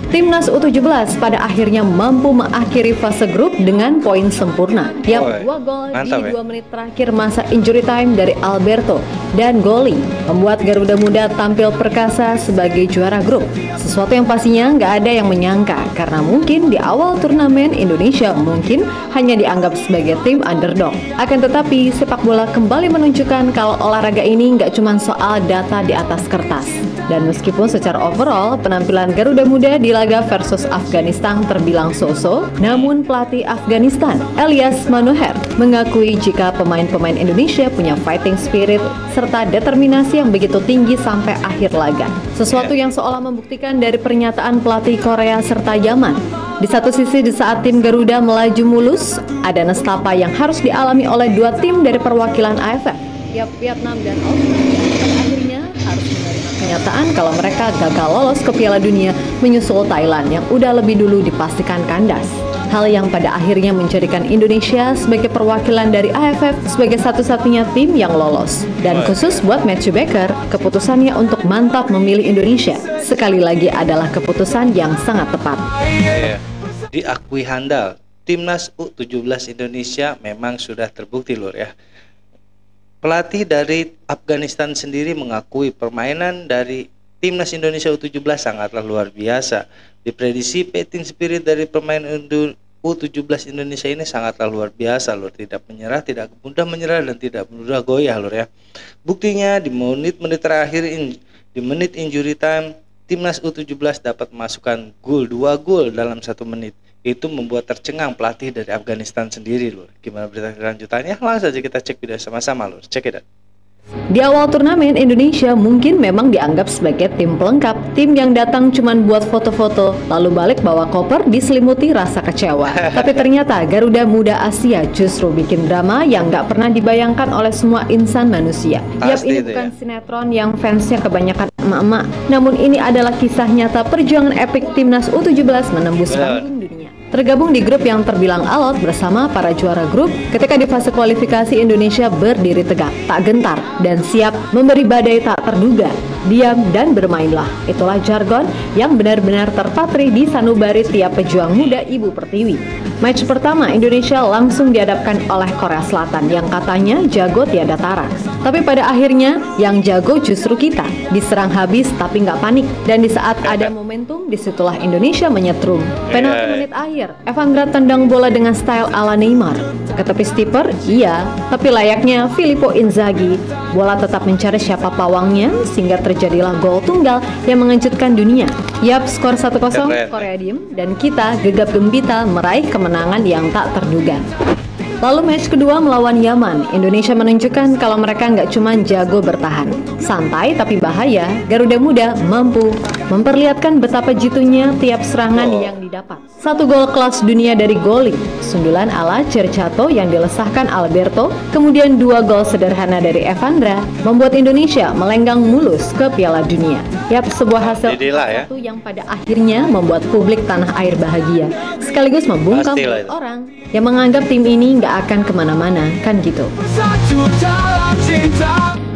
Timnas U17 pada akhirnya mampu mengakhiri fase grup dengan poin sempurna. Yang 2 gol di 2 menit terakhir masa injury time dari Alberto dan Goli membuat Garuda Muda tampil perkasa sebagai juara grup. Sesuatu yang pastinya nggak ada yang menyangka, karena mungkin di awal turnamen Indonesia mungkin hanya dianggap sebagai tim underdog. Akan tetapi sepak bola kembali menunjukkan kalau olahraga ini nggak cuma soal data di atas kertas. Dan meskipun secara overall penampilan Garuda Muda di laga versus Afghanistan terbilang so-so, namun pelatih Afghanistan, Elias Manoher, mengakui jika pemain-pemain Indonesia punya fighting spirit serta determinasi yang begitu tinggi sampai akhir laga. Sesuatu yang seolah membuktikan dari pernyataan pelatih Korea serta Yaman. Di satu sisi, di saat tim Garuda melaju mulus, ada nestapa yang harus dialami oleh dua tim dari perwakilan AFF, Vietnam dan Australia. Pada akhirnya harus menerima kenyataan kalau mereka gagal lolos ke Piala Dunia menyusul Thailand yang udah lebih dulu dipastikan kandas. Hal yang pada akhirnya menjadikan Indonesia sebagai perwakilan dari AFF sebagai satu-satunya tim yang lolos. Dan khusus buat Matthew Baker, keputusannya untuk mantap memilih Indonesia sekali lagi adalah keputusan yang sangat tepat. Diakui handal, Timnas U17 Indonesia memang sudah terbukti lur ya. Pelatih dari Afghanistan sendiri mengakui permainan dari Timnas Indonesia U17 sangatlah luar biasa. Diprediksi fighting spirit dari pemain U17 Indonesia ini sangatlah luar biasa lur. Tidak menyerah, tidak mudah menyerah dan tidak mudah goyah lur ya. Buktinya di menit-menit terakhir di menit injury time, Timnas U17 dapat memasukkan gol 2 gol dalam 1 menit. Itu membuat tercengang pelatih dari Afghanistan sendiri lur. Gimana berita kelanjutannya? Langsung saja kita cek video sama-sama lur. Cek it out. Di awal turnamen, Indonesia mungkin memang dianggap sebagai tim pelengkap, tim yang datang cuman buat foto-foto, lalu balik bawa koper diselimuti rasa kecewa. Tapi ternyata Garuda Muda Asia justru bikin drama yang nggak pernah dibayangkan oleh semua insan manusia. Yap, ini bukan sinetron yang fansnya kebanyakan emak-emak, namun ini adalah kisah nyata perjuangan epik Timnas U17 menembus panggung dunia. Tergabung di grup yang terbilang alot bersama para juara grup, ketika di fase kualifikasi Indonesia berdiri tegak, tak gentar, dan siap memberi badai tak terduga. Diam dan bermainlah. Itulah jargon yang benar-benar terpatri di sanubari tiap pejuang muda Ibu Pertiwi. Match pertama Indonesia langsung dihadapkan oleh Korea Selatan yang katanya jago tiada tara. Tapi pada akhirnya yang jago justru kita. Diserang habis tapi nggak panik. Dan di saat ada momentum, disitulah Indonesia menyetrum. Penalti menit akhir, Evandra tendang bola dengan style ala Neymar. Ke tepi stiper, iya, tapi layaknya Filippo Inzaghi, bola tetap mencari siapa pawangnya sehingga terjadilah gol tunggal yang mengejutkan dunia. Yap, skor 1-0 Korea diem dan kita gegap gempita meraih kemenangan yang tak terduga. Lalu match kedua melawan Yaman, Indonesia menunjukkan kalau mereka nggak cuma jago bertahan. Santai tapi bahaya, Garuda Muda mampu memperlihatkan betapa jitunya tiap serangan yang didapat. 1 gol kelas dunia dari Goli, sundulan ala Cercato yang dilesahkan Alberto, kemudian 2 gol sederhana dari Evandra, membuat Indonesia melenggang mulus ke Piala Dunia. Yap, sebuah hasil yang pada akhirnya membuat publik tanah air bahagia, sekaligus membungkam orang yang menganggap tim ini nggak akan kemana-mana, kan gitu.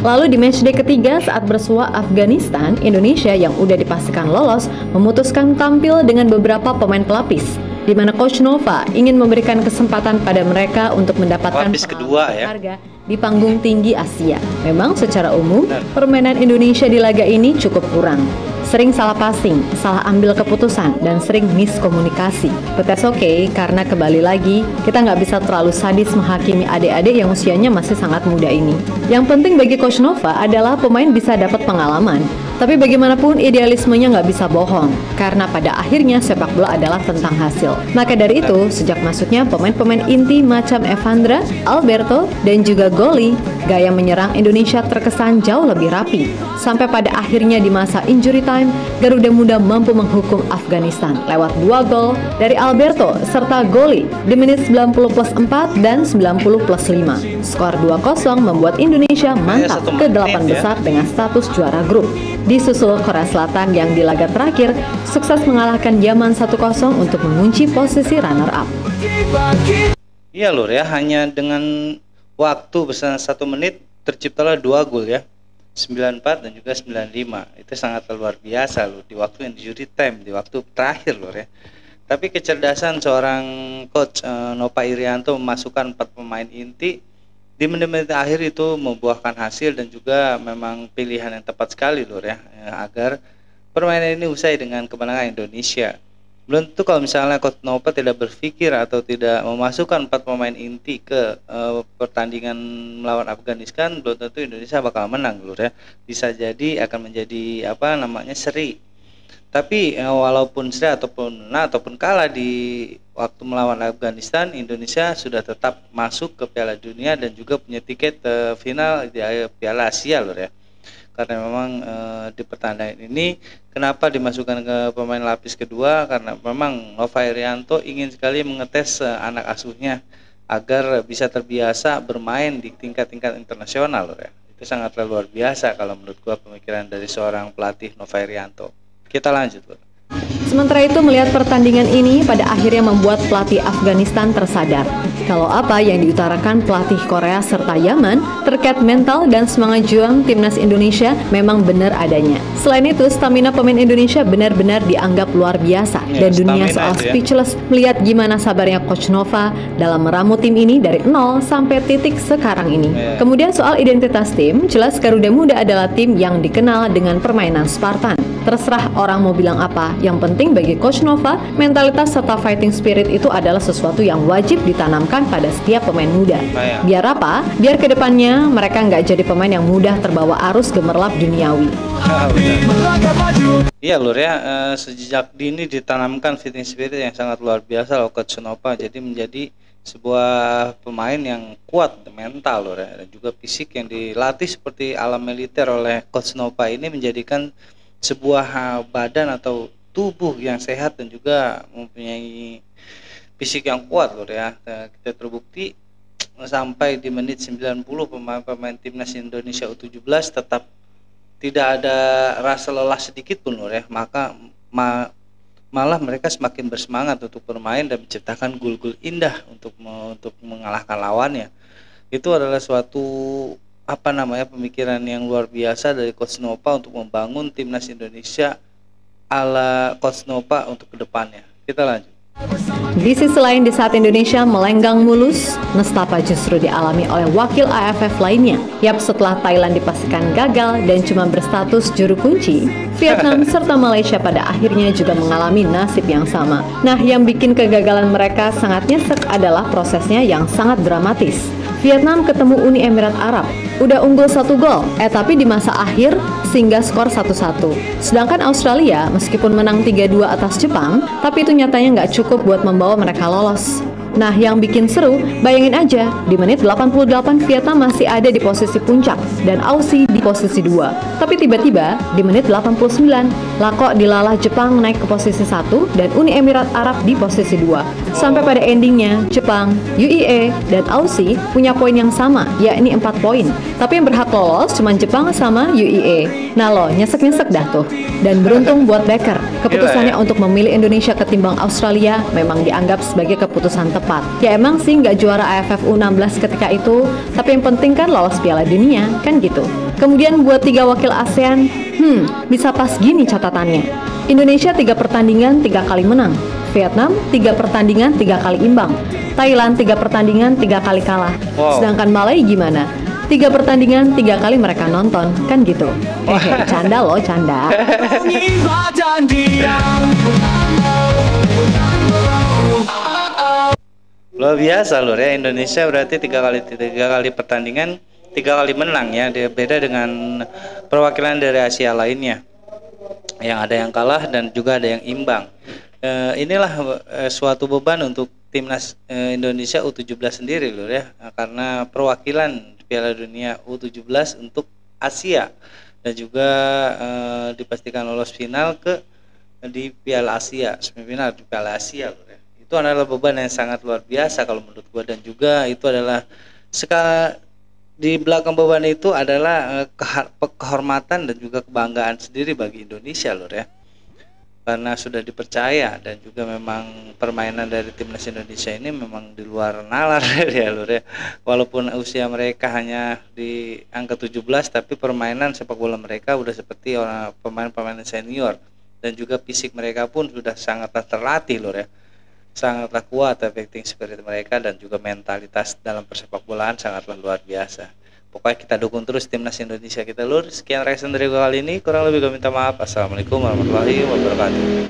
Lalu di matchday ketiga saat bersua Afghanistan, Indonesia yang udah dipastikan lolos memutuskan tampil dengan beberapa pemain pelapis, di mana Coach Nova ingin memberikan kesempatan pada mereka untuk mendapatkan pengalaman berharga di panggung tinggi Asia. Memang secara umum permainan Indonesia di laga ini cukup kurang. Sering salah passing, salah ambil keputusan, dan sering miskomunikasi. But that's okay, karena kembali lagi, kita nggak bisa terlalu sadis menghakimi adik-adik yang usianya masih sangat muda ini. Yang penting bagi Coach Nova adalah pemain bisa dapat pengalaman. Tapi bagaimanapun idealismenya nggak bisa bohong, karena pada akhirnya sepak bola adalah tentang hasil. Maka dari itu, sejak masuknya pemain-pemain inti macam Evandra, Alberto, dan juga Goli, gaya menyerang Indonesia terkesan jauh lebih rapi. Sampai pada akhirnya di masa injury time, Garuda Muda mampu menghukum Afghanistan lewat 2 gol dari Alberto serta Goli di menit 90+4 dan 90+5. Skor 2-0 membuat Indonesia mantap ke 8 besar dengan status juara grup. Disusul Korea Selatan yang di laga terakhir sukses mengalahkan Yaman 1-0 untuk mengunci posisi runner-up. Iya lur ya, hanya dengan waktu bersama 1 menit terciptalah 2 gol ya. 94 dan juga 95. Itu sangat luar biasa loh di waktu yang injury time, di waktu terakhir loh ya. Tapi kecerdasan seorang coach Nova Irianto memasukkan 4 pemain inti di menit-menit akhir itu membuahkan hasil, dan juga memang pilihan yang tepat sekali loh ya, agar permainan ini usai dengan kemenangan Indonesia. Belum tentu kalau misalnya Coach Nova tidak berpikir atau tidak memasukkan 4 pemain inti ke pertandingan melawan Afghanistan, belum tentu Indonesia bakal menang loh ya. Bisa jadi akan menjadi seri. Tapi walaupun seri ataupun kalah di waktu melawan Afghanistan, Indonesia sudah tetap masuk ke Piala Dunia dan juga punya tiket final di Piala Asia loh ya. Karena memang di pertandingan ini kenapa dimasukkan ke pemain lapis kedua, karena memang Nova Irianto ingin sekali mengetes anak asuhnya agar bisa terbiasa bermain di tingkat-tingkat internasional loh ya. Itu sangat luar biasa kalau menurut gua pemikiran dari seorang pelatih Nova Irianto. Kita lanjut, Bro. Sementara itu, melihat pertandingan ini pada akhirnya membuat pelatih Afghanistan tersadar kalau apa yang diutarakan pelatih Korea serta Yaman terkait mental dan semangat juang timnas Indonesia memang benar adanya. Selain itu, stamina pemain Indonesia benar-benar dianggap luar biasa, dan dunia soal speechless melihat gimana sabarnya Coach Nova dalam meramu tim ini dari nol sampai titik sekarang ini. Kemudian soal identitas tim, jelas Garuda Muda adalah tim yang dikenal dengan permainan Spartan. Terserah orang mau bilang apa, yang penting bagi Coach Nova, mentalitas serta fighting spirit itu adalah sesuatu yang wajib ditanamkan pada setiap pemain muda. Biar apa? Biar kedepannya mereka nggak jadi pemain yang mudah terbawa arus gemerlap duniawi. Iya lur ya, sejak dini ditanamkan fighting spirit yang sangat luar biasa loh Coach Nova, jadi menjadi sebuah pemain yang kuat mental lur ya, dan juga fisik yang dilatih seperti ala militer oleh Coach Nova ini menjadikan sebuah badan atau tubuh yang sehat dan juga mempunyai fisik yang kuat loh ya. Kita terbukti sampai di menit 90 pemain timnas Indonesia U17 tetap tidak ada rasa lelah sedikit pun loh ya. Maka malah mereka semakin bersemangat untuk bermain dan menciptakan gol-gol indah untuk mengalahkan lawannya. Itu adalah suatu pemikiran yang luar biasa dari Coach Nova untuk membangun timnas Indonesia ala Coach Nova untuk kedepannya. Kita lanjut. Di sisi lain, di saat Indonesia melenggang mulus, nestapa justru dialami oleh wakil AFF lainnya. Setelah Thailand dipastikan gagal dan cuma berstatus juru kunci, Vietnam serta Malaysia pada akhirnya juga mengalami nasib yang sama. Nah, yang bikin kegagalan mereka sangat nyesek adalah prosesnya yang sangat dramatis. Vietnam ketemu Uni Emirat Arab, udah unggul 1 gol, tapi di masa akhir sehingga skor 1-1. Sedangkan Australia meskipun menang 3-2 atas Jepang, tapi itu nyatanya nggak cukup buat membawa mereka lolos. Nah, yang bikin seru, bayangin aja, di menit 88 Vietnam masih ada di posisi puncak dan Aussie di posisi 2. Tapi tiba-tiba di menit 89, lah kok dilalah Jepang naik ke posisi 1 dan Uni Emirat Arab di posisi 2. Sampai pada endingnya, Jepang, UAE, dan Aussie punya poin yang sama, yakni 4 poin. Tapi yang berhak lolos cuma Jepang sama UAE. Nah lo, nyesek-nyesek dah tuh. Dan beruntung buat Becker, keputusannya untuk memilih Indonesia ketimbang Australia memang dianggap sebagai keputusan tepat. Ya emang sih nggak juara AFF U16 ketika itu, tapi yang penting kan lolos Piala Dunia, kan gitu. Kemudian buat 3 wakil ASEAN, bisa pas gini catatannya. Indonesia 3 pertandingan 3 kali menang, Vietnam 3 pertandingan 3 kali imbang, Thailand 3 pertandingan 3 kali kalah. Sedangkan Malaysia gimana? 3 pertandingan 3 kali mereka nonton, kan gitu. Canda loh, canda. Luar biasa lur ya, Indonesia berarti 3 kali pertandingan 3 kali menang ya. Dia beda dengan perwakilan dari Asia lainnya yang ada yang kalah dan juga ada yang imbang. Inilah suatu beban untuk timnas Indonesia U17 sendiri lur ya, karena perwakilan Piala Dunia U17 untuk Asia dan juga dipastikan lolos final di Piala Asia, semifinal di Piala Asia lur ya. Itu adalah beban yang sangat luar biasa kalau menurut gua, dan juga itu adalah di belakang beban itu adalah kehormatan dan juga kebanggaan sendiri bagi Indonesia lur ya. karena sudah dipercaya, dan juga memang permainan dari timnas Indonesia ini memang di luar nalar ya Lur ya. Walaupun usia mereka hanya di angka 17, tapi permainan sepak bola mereka udah seperti orang pemain-pemain senior, dan juga fisik mereka pun sudah sangatlah terlatih Lur ya. Sangatlah kuat fighting spirit mereka, dan juga mentalitas dalam persepak bolaan sangatlah luar biasa. Pokoknya kita dukung terus timnas Indonesia kita Lur. Sekian reaction dari gue kali ini, kurang lebih gue minta maaf. Assalamualaikum warahmatullahi wabarakatuh.